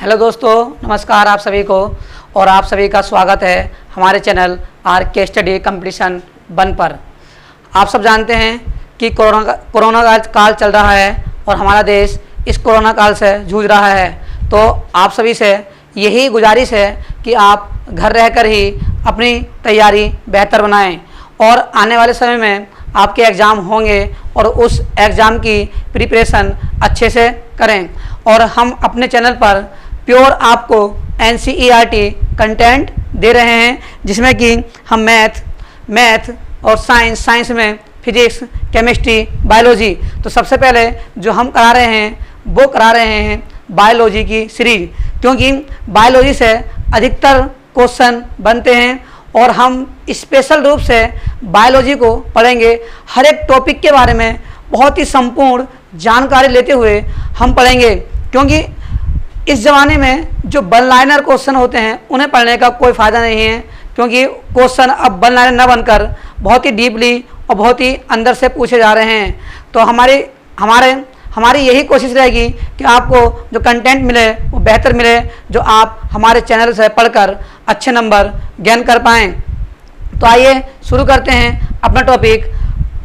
Hello दोस्तों, नमस्कार आप सभी को और आप सभी का स्वागत है हमारे चैनल RK स्टडी कंपटीशन 1 पर। आप सब जानते हैं कि कोरोना काल चल रहा है और हमारा देश इस कोरोना काल से जूझ रहा है। तो आप सभी से यही गुजारिश है कि आप घर रहकर ही अपनी तैयारी बेहतर बनाएं और आने वाले समय में आपके एग्ज़ाम होंगे और उस एग्ज़ाम की प्रिपरेशन अच्छे से करें। और हम अपने चैनल पर प्योर आपको NCERT कंटेंट दे रहे हैं, जिसमें कि हम मैथ और साइंस में फिजिक्स, केमिस्ट्री, बायोलॉजी। तो सबसे पहले जो हम करा रहे हैं वो करा रहे हैं बायोलॉजी की सीरीज, क्योंकि बायोलॉजी से अधिकतर क्वेश्चन बनते हैं और हम स्पेशल रूप से बायोलॉजी को पढ़ेंगे। हर एक टॉपिक के बारे में बहुत ही संपूर्ण जानकारी लेते हुए हम पढ़ेंगे, क्योंकि इस ज़माने में जो वन लाइनर क्वेश्चन होते हैं उन्हें पढ़ने का कोई फ़ायदा नहीं है, क्योंकि क्वेश्चन अब वन लाइनर न बनकर बहुत ही डीपली और बहुत ही अंदर से पूछे जा रहे हैं। तो हमारी यही कोशिश रहेगी कि आपको जो कंटेंट मिले वो बेहतर मिले, जो आप हमारे चैनल से पढ़कर अच्छे नंबर गेन कर पाएँ। तो आइए शुरू करते हैं अपना टॉपिक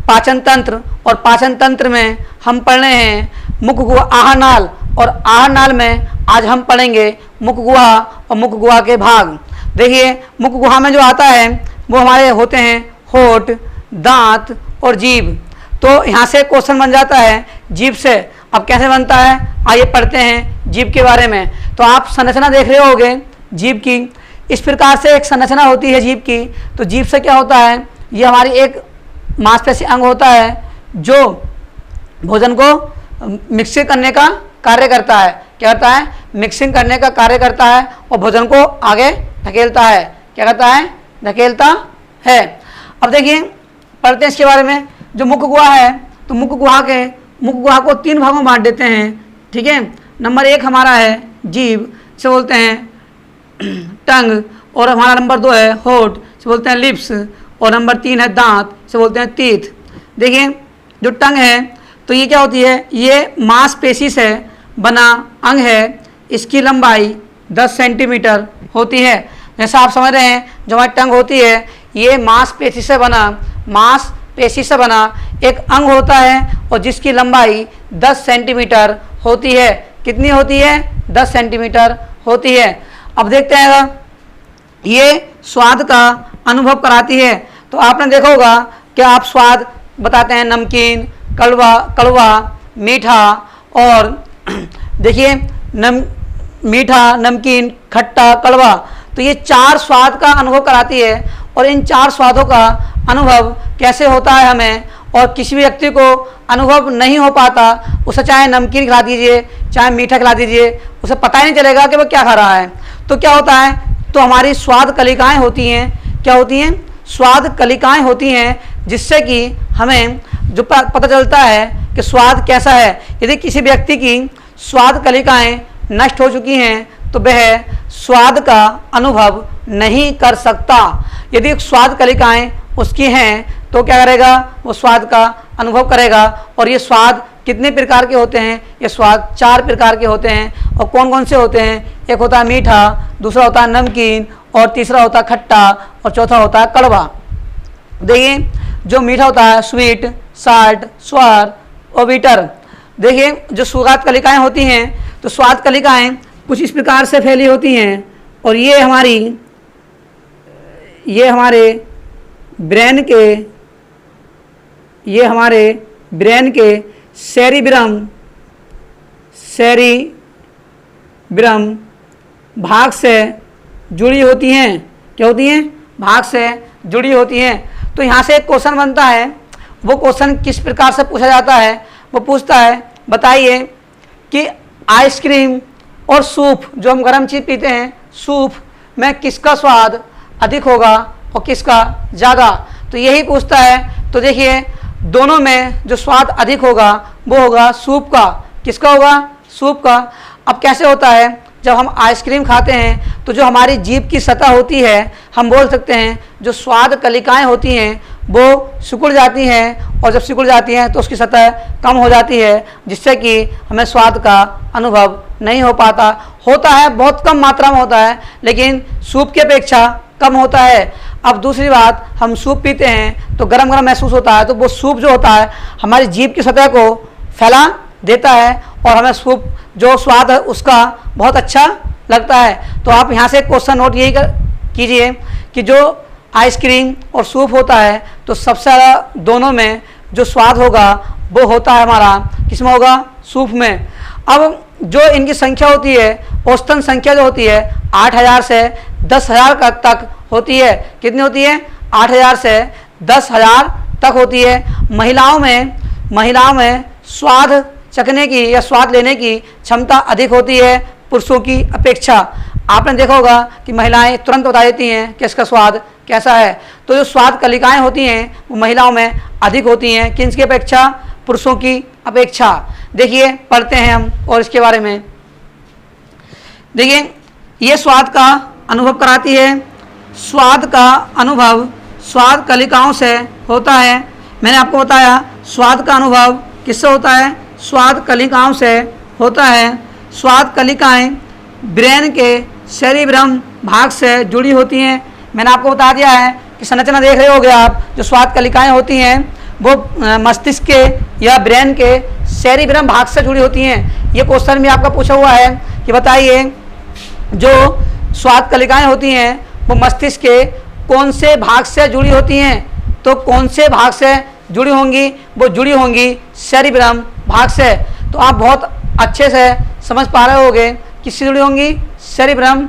पाचन तंत्र। और पाचन तंत्र में हम पढ़ रहे हैं मुख गुहा, आहार नाल, और आहार नाल में आज हम पढ़ेंगे मुख गुहा और मुख गुहा के भाग। देखिए, मुख गुहा में जो आता है वो हमारे होते हैं होठ, दांत और जीभ। तो यहाँ से क्वेश्चन बन जाता है जीभ से। अब कैसे बनता है, आइए पढ़ते हैं जीभ के बारे में। तो आप संरचना देख रहे होंगे जीभ की, इस प्रकार से एक संरचना होती है जीभ की। तो जीभ से क्या होता है, ये हमारी एक मांसपेशी अंग होता है जो भोजन को मिक्सिंग करने का कार्य करता है। क्या करता है, मिक्सिंग करने का कार्य करता है और भोजन को आगे धकेलता है। क्या करता है, धकेलता है। अब देखिए, पढ़ते हैं इसके बारे में। जो मुख गुहा है, तो मुख गुहा को 3 भागों में बांट देते हैं। ठीक है, नंबर 1 हमारा है जीभ, से बोलते हैं टंग, और हमारा नंबर 2 है होठ, से बोलते हैं लिप्स, और नंबर 3 है दांत, से बोलते हैं टीथ। देखिए, जो टंग है तो ये क्या होती है, ये मांसपेशी से बना अंग है। इसकी लंबाई 10 सेंटीमीटर होती है। जैसा आप समझ रहे हैं, जो हमारी टंग होती है ये मांसपेशी से बना एक अंग होता है और जिसकी लंबाई 10 सेंटीमीटर होती है। कितनी होती है, 10 सेंटीमीटर होती है। अब देखते हैं, ये स्वाद का अनुभव कराती है। तो आपने देखा होगा कि आप स्वाद बताते हैं नमकीन, कड़वा, मीठा, और देखिए मीठा, नमकीन, खट्टा, कड़वा। तो ये 4 स्वाद का अनुभव कराती है। और इन 4 स्वादों का अनुभव कैसे होता है हमें, और किसी भी व्यक्ति को अनुभव नहीं हो पाता, उसे चाहे नमकीन खिला दीजिए चाहे मीठा खिला दीजिए, उसे पता ही नहीं चलेगा कि वो क्या खा रहा है। तो क्या होता है, तो हमारी स्वाद कलिकाएँ होती हैं। क्या होती हैं, स्वाद कलिकाएँ होती हैं, जिससे कि हमें जो पता चलता है कि स्वाद कैसा है। यदि किसी व्यक्ति की स्वाद कलिकाएँ नष्ट हो चुकी हैं तो वह स्वाद का अनुभव नहीं कर सकता। यदि स्वाद कलिकाएँ उसकी हैं तो क्या करेगा, वो स्वाद का अनुभव करेगा। और ये स्वाद कितने प्रकार के होते हैं, ये स्वाद 4 प्रकार के होते हैं। और कौन कौन से होते हैं, एक होता है मीठा, दूसरा होता है नमकीन, और तीसरा होता है खट्टा, और चौथा होता है कड़वा। देखिए, जो मीठा होता है स्वीट, साल्ट, स्वार और बीटर। देखिए, जो स्वाद कलिकाएँ होती हैं, तो स्वाद कलिकाएँ कुछ इस प्रकार से फैली होती हैं, और ये हमारे ब्रेन के सेरिब्रम भाग से जुड़ी होती हैं। क्या होती हैं, भाग से जुड़ी होती हैं। तो यहाँ से एक क्वेश्चन बनता है। वो क्वेश्चन किस प्रकार से पूछा जाता है, वो पूछता है, बताइए कि आइसक्रीम और सूप, जो हम गर्म चीज़ पीते हैं, सूप में किसका स्वाद अधिक होगा और किसका ज़्यादा। तो यही पूछता है। तो देखिए, दोनों में जो स्वाद अधिक होगा वो होगा सूप का। किसका होगा, सूप का। अब कैसे होता है, जब हम आइसक्रीम खाते हैं तो जो हमारी जीभ की सतह होती है, हम बोल सकते हैं जो स्वाद कलिकाएँ होती हैं वो सिकुड़ जाती हैं, और जब सिकुड़ जाती हैं तो उसकी सतह कम हो जाती है, जिससे कि हमें स्वाद का अनुभव नहीं हो पाता। होता है, बहुत कम मात्रा में होता है, लेकिन सूप की अपेक्षा कम होता है। अब दूसरी बात, हम सूप पीते हैं तो गरम गरम महसूस होता है, तो वो सूप जो होता है हमारी जीभ की सतह को फैला देता है और हमें सूप जो स्वाद है उसका बहुत अच्छा लगता है। तो आप यहाँ से क्वेश्चन नोट यही कीजिए कि जो आइसक्रीम और सूप होता है तो सबसे ज़्यादा दोनों में जो स्वाद होगा वो होता है हमारा किसमें होगा, सूप में। अब जो इनकी संख्या होती है, औसतन संख्या जो होती है 8000 से 10,000 तक होती है। कितनी होती है? 8000 से 10,000 तक होती है। महिलाओं में स्वाद चखने की या स्वाद लेने की क्षमता अधिक होती है पुरुषों की अपेक्षा। आपने देखा होगा कि महिलाएं तुरंत बता देती हैं कि इसका स्वाद कैसा है। तो जो स्वाद कलिकाएं होती हैं वो महिलाओं में अधिक होती हैं, किसकी अपेक्षा? पुरुषों की अपेक्षा। देखिए पढ़ते हैं हम और इसके बारे में। देखिए ये स्वाद का अनुभव कराती है। स्वाद का अनुभव स्वाद कलिकाओं से होता है। मैंने आपको बताया स्वाद का अनुभव किससे होता है? स्वाद कलिकाओं से होता है। स्वाद कलिकाएं ब्रेन के सेरिब्रम भाग से जुड़ी होती हैं। मैंने आपको बता दिया है कि संरचना देख रहे होगे आप, जो स्वाद कलिकाएं होती हैं वो मस्तिष्क के या ब्रेन के सेरिब्रम भाग से जुड़ी होती हैं। ये क्वेश्चन भी आपका पूछा हुआ है कि बताइए जो स्वाद कलिकाएं होती हैं वो मस्तिष्क के कौन से भाग से जुड़ी होती हैं? तो कौन से भाग से जुड़ी होंगी? वो जुड़ी होंगी सेरिब्रम भाग से। तो आप बहुत अच्छे से समझ पा रहे होंगे किससे जुड़ी होंगी? सेरिब्रम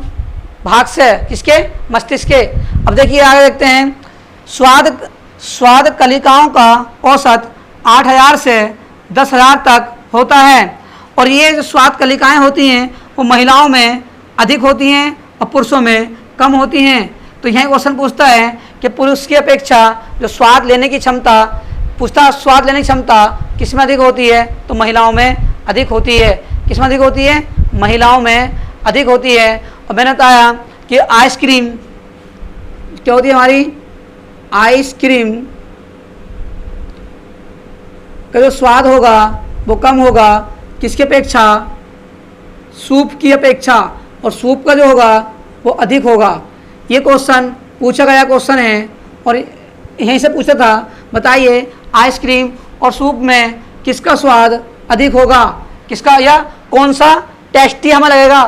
भाग से। किसके? मस्तिष्क के। अब देखिए आगे देखते हैं। स्वाद कलिकाओं का औसत 8000 से 10,000 तक होता है और ये जो स्वाद कलिकाएं होती हैं वो महिलाओं में अधिक होती हैं और पुरुषों में कम होती हैं। तो यह क्वेश्चन पूछता है कि पुरुष की अपेक्षा जो स्वाद लेने की क्षमता स्वाद लेने की क्षमता किस में अधिक होती है? तो महिलाओं में अधिक होती है। किस में अधिक होती है? महिलाओं में अधिक होती है। और मैंने बताया कि आइसक्रीम क्या होती है हमारी? आइसक्रीम का जो स्वाद होगा वो कम होगा किसकी अपेक्षा? सूप की अपेक्षा। और सूप का जो होगा वो अधिक होगा। ये क्वेश्चन पूछा गया क्वेश्चन है और यहीं से पूछा था, बताइए आइसक्रीम और सूप में किसका स्वाद अधिक होगा? किसका, या कौन सा टेस्टी हमें लगेगा?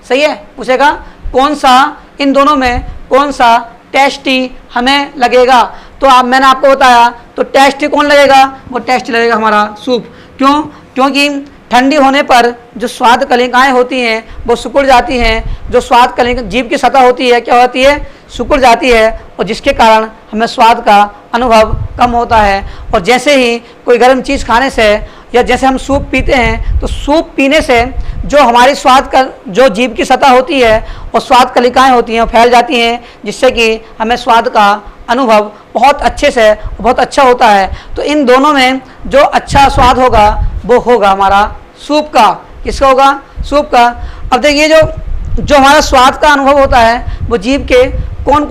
सही है, पूछेगा कौन सा इन दोनों में कौन सा टेस्टी हमें लगेगा। तो अब मैंने आपको बताया तो टेस्टी कौन लगेगा? वो टेस्टी लगेगा हमारा सूप। क्यों? क्योंकि ठंडी होने पर जो स्वाद कलिकाएं होती हैं वो सिकुड़ जाती हैं। जो स्वाद कलिका जीभ की सतह होती है क्या होती है? सिकुड़ जाती है और जिसके कारण हमें स्वाद का अनुभव कम होता है। और जैसे ही कोई गर्म चीज़ खाने से या जैसे हम सूप पीते हैं तो सूप पीने से जो हमारी स्वाद का जो जीभ की सतह होती है और स्वाद कलिकाएं होती हैं वो फैल जाती हैं, जिससे कि हमें स्वाद का अनुभव बहुत अच्छे से बहुत अच्छा होता है। तो इन दोनों में जो अच्छा स्वाद होगा वो होगा हमारा सूप का। किसका होगा? सूप का। अब देखिए जो हमारा स्वाद का अनुभव होता है वो जीभ के कौन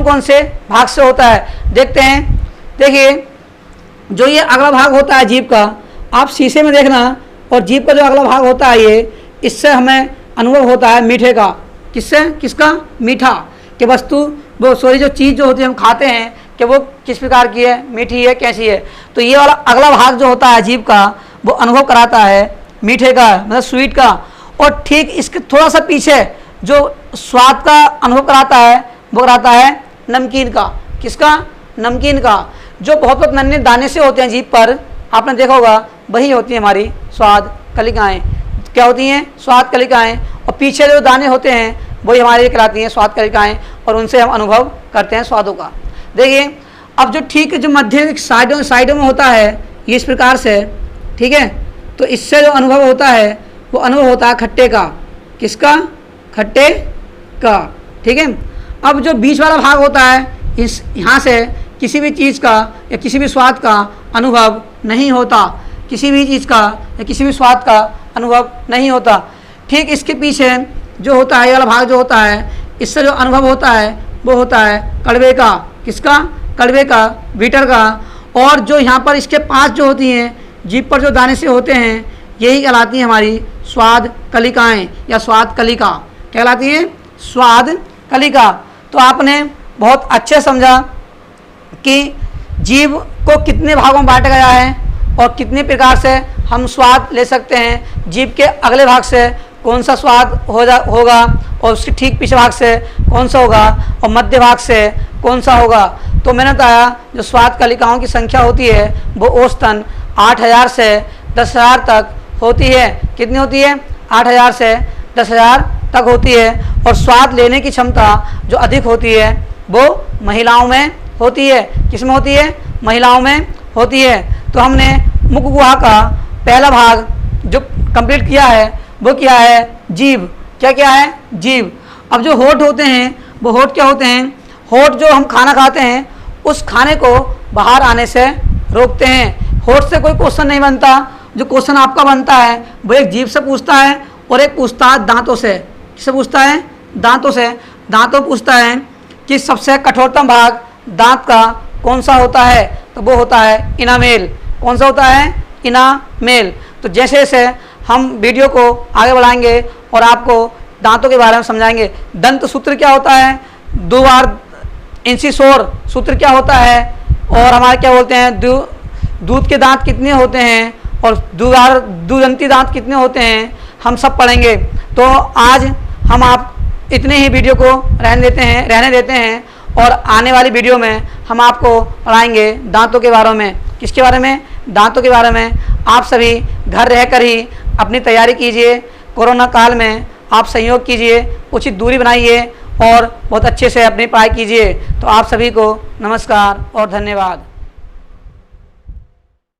कौन से भाग से होता है, देखते हैं। देखिए जो ये अगला भाग होता है जीभ का, आप शीशे में देखना, और जीभ का जो अगला भाग होता है ये, इससे हमें अनुभव होता है मीठे का। किससे? किसका? मीठा कि वस्तु वो जो चीज़ जो होती है हम खाते हैं कि वो किस प्रकार की है, मीठी है, कैसी है। तो ये वाला अगला भाग जो होता है जीभ का वो अनुभव कराता है मीठे का, मतलब स्वीट का। और ठीक इसके थोड़ा सा पीछे जो स्वाद का अनुभव कराता है वो कराता है नमकीन का। किसका? नमकीन का। जो बहुत नन्हे दाने से होते हैं जीभ पर, आपने देखा होगा, वही होती है हमारी स्वाद कलिकाएं। क्या होती हैं? स्वाद कलिकाएं। और पीछे जो दाने होते हैं वही हमारे कराती हैं स्वाद कलिकाएं, और उनसे हम अनुभव करते हैं स्वादों का। देखिए अब जो ठीक जो मध्य साइडों में होता है ये इस प्रकार से, ठीक है। तो इससे जो अनुभव होता है वो अनुभव होता है खट्टे का। किसका? खट्टे का, ठीक है। अब जो बीच वाला भाग होता है, इस यहाँ से किसी भी चीज़ का या किसी भी स्वाद का अनुभव नहीं होता। किसी भी चीज़ का या किसी भी स्वाद का अनुभव नहीं होता। ठीक इसके पीछे जो होता है ये वाला भाग जो होता है, इससे जो अनुभव होता है वो होता है कड़वे का। किसका? कड़वे का, बीटर का। और जो यहाँ पर इसके पास जो होती हैं जीभ पर जो दाने से होते हैं, यही कहलाती है हमारी स्वाद कलिकाएं या स्वाद कलिका। क्या कहलाती है? स्वाद कलिका। तो आपने बहुत अच्छे समझा कि जीभ को कितने भागों में बांटा गया है और कितने प्रकार से हम स्वाद ले सकते हैं। जीभ के अगले भाग से कौन सा स्वाद होगा और उसके ठीक पीछे भाग से कौन सा होगा और मध्य भाग से कौन सा होगा। तो मैंने बताया जो स्वाद कलिकाओं की संख्या होती है वो औसतन 8000 से 10,000 तक होती है। कितनी होती है? 8000 से 10,000 तक होती है। और स्वाद लेने की क्षमता जो अधिक होती है वो महिलाओं में होती है। किस में होती है? महिलाओं में होती है। तो हमने मुख गुहा का पहला भाग जो कंप्लीट किया है वो क्या है? जीभ। क्या क्या है? जीभ। अब जो होठ होते हैं वो होठ क्या होते हैं? होठ जो हम खाना खाते हैं उस खाने को बाहर आने से रोकते हैं। होठ से कोई क्वेश्चन नहीं बनता। जो क्वेश्चन आपका बनता है वो एक जीभ से पूछता है और एक पूछता है दांतों से। किससे पूछता है? दांतों से। दांतों पूछता है कि सबसे कठोरतम भाग दांत का कौन सा होता है? तो वो होता है इनामेल। कौन सा होता है? इनामेल। तो जैसे जैसे हम वीडियो को आगे बढ़ाएंगे और आपको दांतों के बारे में समझाएंगे। दंत सूत्र क्या होता है? द्वार इंसिसोर सूत्र क्या होता है? और हमारे क्या बोलते हैं दूध के दांत कितने होते हैं और द्विदंती दांत कितने होते हैं, हम सब पढ़ेंगे। तो आज हम आप इतने ही वीडियो को रहने देते हैं और आने वाली वीडियो में हम आपको पढ़ाएंगे दांतों के बारे में। किसके बारे में? दांतों के बारे में। आप सभी घर रहकर ही अपनी तैयारी कीजिए। कोरोना काल में आप सहयोग कीजिए, उचित दूरी बनाइए और बहुत अच्छे से अपनी पढ़ाई कीजिए। तो आप सभी को नमस्कार और धन्यवाद।